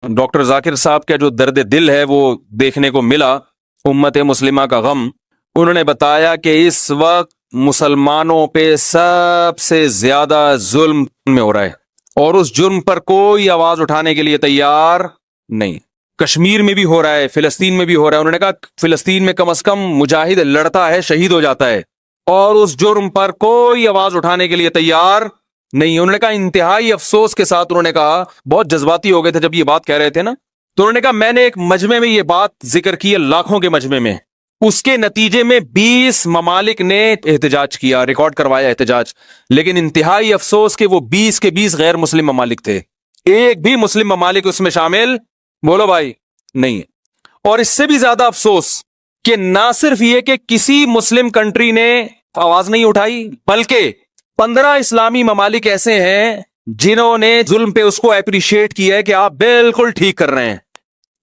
Doctor ذاکر صاحب کا جو درد دل ہے وہ دیکھنے کو ملا، امت مسلمہ کا غم. انہوں نے بتایا کہ اس وقت مسلمانوں پہ سب سے زیادہ ظلم میں ہو رہا ہے، اور اس جرم پر کوئی آواز اٹھانے کے لیے تیار نہیں. کشمیر میں بھی ہو رہا ہے، فلسطین میں بھی ہو رہا ہے. انہوں نے کہا فلسطین میں کم از کم مجاہد لڑتا ہے، شہید ہو جاتا ہے، اور اس جرم پر کوئی آواز اٹھانے کے لیے تیار نہیں. انہوں نے کہا انتہائی افسوس کے ساتھ، انہوں نے کہا بہت جذباتی ہو گئے تھے جب یہ بات کہہ رہے تھے نا، تو انہوں نے کہا میں نے ایک مجمع میں یہ بات ذکر کی ہے، لاکھوں کے مجمع میں، اس کے نتیجے میں 20 ممالک نے احتجاج کیا، ریکارڈ کروایا احتجاج، لیکن انتہائی افسوس کہ وہ 20 کے 20 غیر مسلم ممالک تھے، ایک بھی مسلم ممالک اس میں شامل بولو بھائی نہیں ہے. اور اس سے بھی زیادہ افسوس کہ نہ صرف یہ کہ کسی مسلم کنٹری نے آواز نہیں اٹھائی، بلکہ 15 اسلامی ممالک ایسے ہیں جنہوں نے ظلم پہ اس کو اپریشیٹ کیا ہے کہ آپ بالکل ٹھیک کر رہے ہیں.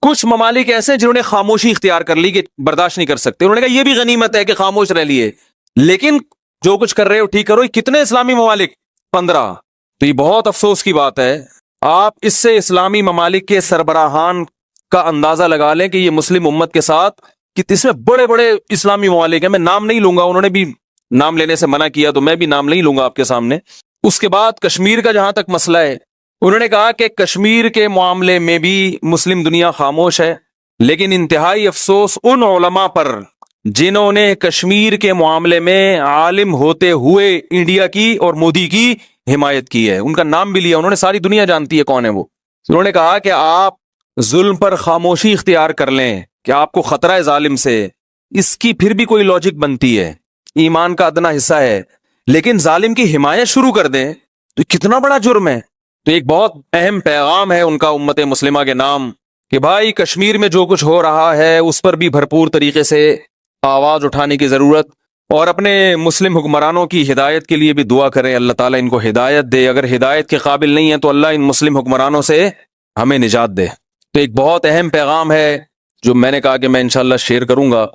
کچھ ممالک ایسے ہیں جنہوں نے خاموشی اختیار کر لی کہ برداشت نہیں کر سکتے. انہوں نے کہا یہ بھی غنیمت ہے کہ خاموش رہ لیے، لیکن جو کچھ کر رہے ہو ٹھیک کرو. کتنے اسلامی ممالک؟ 15. تو یہ بہت افسوس کی بات ہے. آپ اس سے اسلامی ممالک کے سربراہان کا اندازہ لگا لیں کہ یہ مسلم امت کے ساتھ کہ اس میں بڑے بڑے اسلامی ممالک ہیں. میں نام نہیں لوں گا، انہوں نے بھی نام لینے سے منع کیا تو میں بھی نام نہیں لوں گا آپ کے سامنے. اس کے بعد کشمیر کا جہاں تک مسئلہ ہے، انہوں نے کہا کہ کشمیر کے معاملے میں بھی مسلم دنیا خاموش ہے، لیکن انتہائی افسوس ان علماء پر جنہوں نے کشمیر کے معاملے میں عالم ہوتے ہوئے انڈیا کی اور مودی کی حمایت کی ہے. ان کا نام بھی لیا انہوں نے، ساری دنیا جانتی ہے کون ہے وہ. انہوں نے کہا کہ آپ ظلم پر خاموشی اختیار کر لیں کہ آپ کو خطرہ ہے ظالم سے، اس کی پھر بھی کوئی لاجک بنتی ہے، ایمان کا ادنا حصہ ہے، لیکن ظالم کی حمایت شروع کر دیں تو کتنا بڑا جرم ہے. تو ایک بہت اہم پیغام ہے ان کا امت مسلمہ کے نام کہ بھائی کشمیر میں جو کچھ ہو رہا ہے اس پر بھی بھرپور طریقے سے آواز اٹھانے کی ضرورت، اور اپنے مسلم حکمرانوں کی ہدایت کے لیے بھی دعا کریں، اللہ تعالیٰ ان کو ہدایت دے. اگر ہدایت کے قابل نہیں ہے تو اللہ ان مسلم حکمرانوں سے ہمیں نجات دے. تو ایک بہت اہم پیغام ہے جو میں نے کہا کہ میں انشاءاللہ شیئر کروں گا.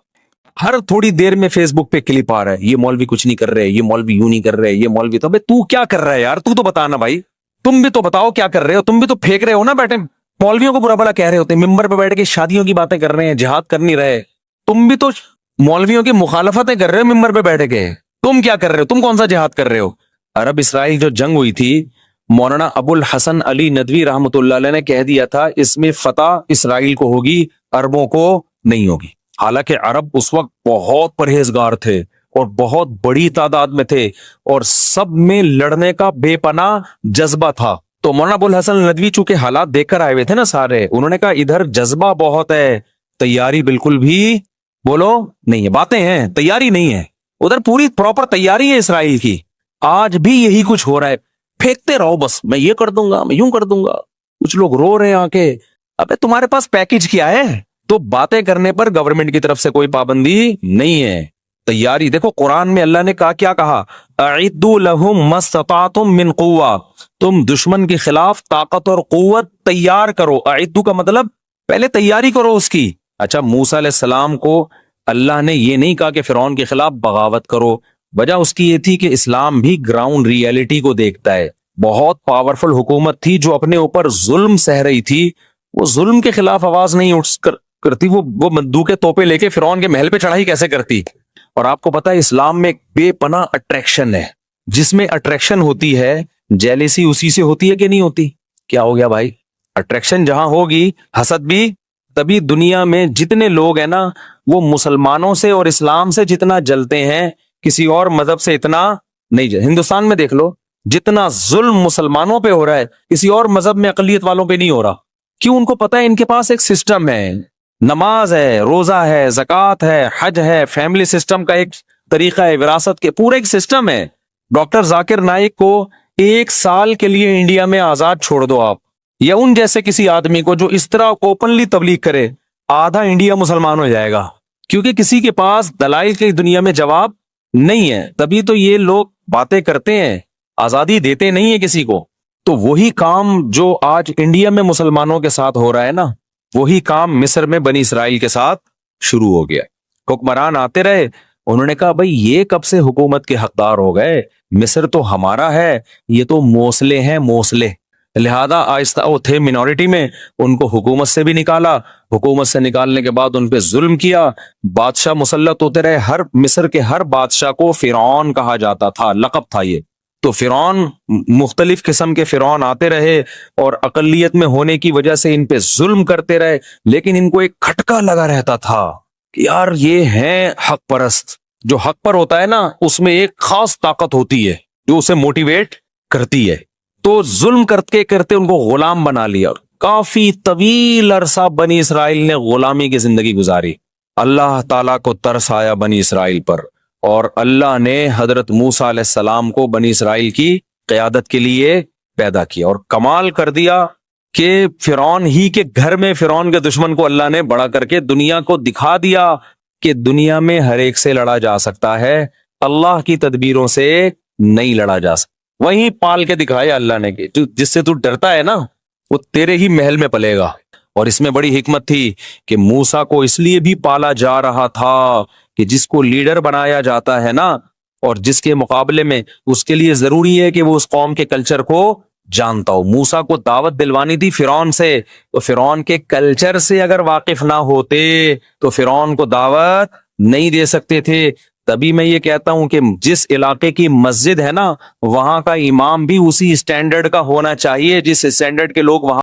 ہر تھوڑی دیر میں فیس بک پہ کلپ آ رہا ہے، یہ مولوی کچھ نہیں کر رہے، یہ مولوی یوں نہیں کر رہے، یہ مولوی تو کیا کر رہا ہے یار؟ تو بتانا بھائی، تم بھی تو بتاؤ کیا کر رہے ہو؟ تم بھی تو پھینک رہے ہو نا بیٹھے، مولویوں کو برا بھلا کہہ رہے ہوتے، ممبر پہ بیٹھ کے شادیوں کی باتیں کر رہے ہیں، جہاد کر نہیں رہے. تم بھی تو مولویوں کی مخالفتیں کر رہے ہو ممبر پہ بیٹھ کے. تم کیا کر رہے ہو؟ تم کون سا جہاد کر رہے ہو؟ عرب اسرائیل جو جنگ ہوئی تھی، مولانا ابو الحسن علی ندوی رحمۃ اللہ علیہ نے کہہ دیا تھا اس میں فتح اسرائیل کو ہوگی، عربوں کو نہیں ہوگی. حالانکہ عرب اس وقت بہت پرہیزگار تھے اور بہت بڑی تعداد میں تھے اور سب میں لڑنے کا بے پناہ جذبہ تھا. تو مولانا ابو الحسن ندوی چونکہ حالات دیکھ کر آئے ہوئے تھے نا سارے، انہوں نے کہا ادھر جذبہ بہت ہے، تیاری بالکل بھی بولو نہیں ہے، باتیں ہیں تیاری نہیں ہے. ادھر پوری پراپر تیاری ہے اسرائیل کی. آج بھی یہی کچھ ہو رہا ہے، پھینکتے رہو بس، میں یہ کر دوں گا، میں یوں کر دوں گا. کچھ لوگ رو رہے ہیں آ کے، ابے تمہارے پاس پیکج کیا ہے؟ تو باتیں کرنے پر گورنمنٹ کی طرف سے کوئی پابندی نہیں ہے. تیاری دیکھو قرآن میں اللہ نے کیا کہا، اعدوا لهم ما استطعتم من قوہ، تم دشمن کے خلاف طاقت اور قوت تیار کرو. اعدوا کا مطلب پہلے تیاری کرو اس کی. اچھا موسیٰ علیہ السلام کو اللہ نے یہ نہیں کہا کہ فرعون کے خلاف بغاوت کرو، وجہ اس کی یہ تھی کہ اسلام بھی گراؤنڈ ریئلٹی کو دیکھتا ہے. بہت پاورفل حکومت تھی جو اپنے اوپر ظلم سہ رہی تھی، وہ ظلم کے خلاف آواز نہیں اٹھ کرتی، وہ بندوقیں توپیں لے کے فرعون کے محل پہ چڑھائی کیسے کرتی. اور آپ کو پتا ہے اسلام میں ایک بے پناہ اٹریکشن ہے، جس میں اٹریکشن ہوتی ہے جیلیسی اسی سے ہوتی ہے کہ نہیں ہوتی؟ کیا ہو گیا بھائی؟ اٹریکشن جہاں ہوگی حسد بھی. تبھی دنیا میں جتنے لوگ ہیں نا وہ مسلمانوں سے اور اسلام سے جتنا جلتے ہیں کسی اور مذہب سے اتنا نہیں جلتے. ہندوستان میں دیکھ لو جتنا ظلم مسلمانوں پہ ہو رہا ہے کسی اور مذہب میں اقلیت والوں پہ نہیں ہو رہا. کیوں؟ ان کو پتا ہے ان کے پاس ایک سسٹم ہے، نماز ہے، روزہ ہے، زکوٰۃ ہے، حج ہے، فیملی سسٹم کا ایک طریقہ ہے، وراثت کے پورا ایک سسٹم ہے. ڈاکٹر ذاکر نائک کو 1 سال کے لیے انڈیا میں آزاد چھوڑ دو آپ، یا ان جیسے کسی آدمی کو جو اس طرح اوپنلی تبلیغ کرے، آدھا انڈیا مسلمان ہو جائے گا، کیونکہ کسی کے پاس دلائل کی دنیا میں جواب نہیں ہے. تبھی تو یہ لوگ باتیں کرتے ہیں، آزادی دیتے نہیں ہیں کسی کو. تو وہی کام جو آج انڈیا میں مسلمانوں کے ساتھ ہو رہا ہے نا، وہی کام مصر میں بنی اسرائیل کے ساتھ شروع ہو گیا. حکمران آتے رہے، انہوں نے کہا بھئی یہ کب سے حکومت کے حقدار ہو گئے؟ مصر تو ہمارا ہے، یہ تو موصلے ہیں، موصلے. لہذا آہستہ وہ تھے منورٹی میں، ان کو حکومت سے بھی نکالا، حکومت سے نکالنے کے بعد ان پہ ظلم کیا، بادشاہ مسلط ہوتے رہے، ہر مصر کے ہر بادشاہ کو فرعون کہا جاتا تھا، لقب تھا یہ۔ تو فرعون، مختلف قسم کے فرعون آتے رہے اور اقلیت میں ہونے کی وجہ سے ان پہ ظلم کرتے رہے، لیکن ان کو ایک کھٹکا لگا رہتا تھا کہ یار یہ ہیں حق پرست۔ جو حق پر ہوتا ہے نا، اس میں ایک خاص طاقت ہوتی ہے جو اسے موٹیویٹ کرتی ہے۔ تو ظلم کرتے کرتے ان کو غلام بنا لیا، کافی طویل عرصہ بنی اسرائیل نے غلامی کی زندگی گزاری۔ اللہ تعالیٰ کو ترس آیا بنی اسرائیل پر، اور اللہ نے حضرت موسیٰ علیہ السلام کو بنی اسرائیل کی قیادت کے لیے پیدا کیا، اور کمال کر دیا کہ فرعون ہی کے گھر میں فرعون کے دشمن کو اللہ نے بڑا کر کے دنیا کو دکھا دیا کہ دنیا میں ہر ایک سے لڑا جا سکتا ہے، اللہ کی تدبیروں سے نہیں لڑا جا سکتا۔ وہیں پال کے دکھایا اللہ نے کہ جس سے تو ڈرتا ہے نا، وہ تیرے ہی محل میں پلے گا۔ اور اس میں بڑی حکمت تھی کہ موسیٰ کو اس لیے بھی پالا جا رہا تھا کہ جس کو لیڈر بنایا جاتا ہے نا، اور جس کے مقابلے میں اس کے لیے ضروری ہے کہ وہ اس قوم کے کلچر کو جانتا ہو۔ موسیٰ کو دعوت دلوانی تھی فرعون سے، تو فرعون کے کلچر سے اگر واقف نہ ہوتے تو فرعون کو دعوت نہیں دے سکتے تھے۔ تبھی میں یہ کہتا ہوں کہ جس علاقے کی مسجد ہے نا، وہاں کا امام بھی اسی اسٹینڈرڈ کا ہونا چاہیے جس اسٹینڈرڈ کے لوگ وہاں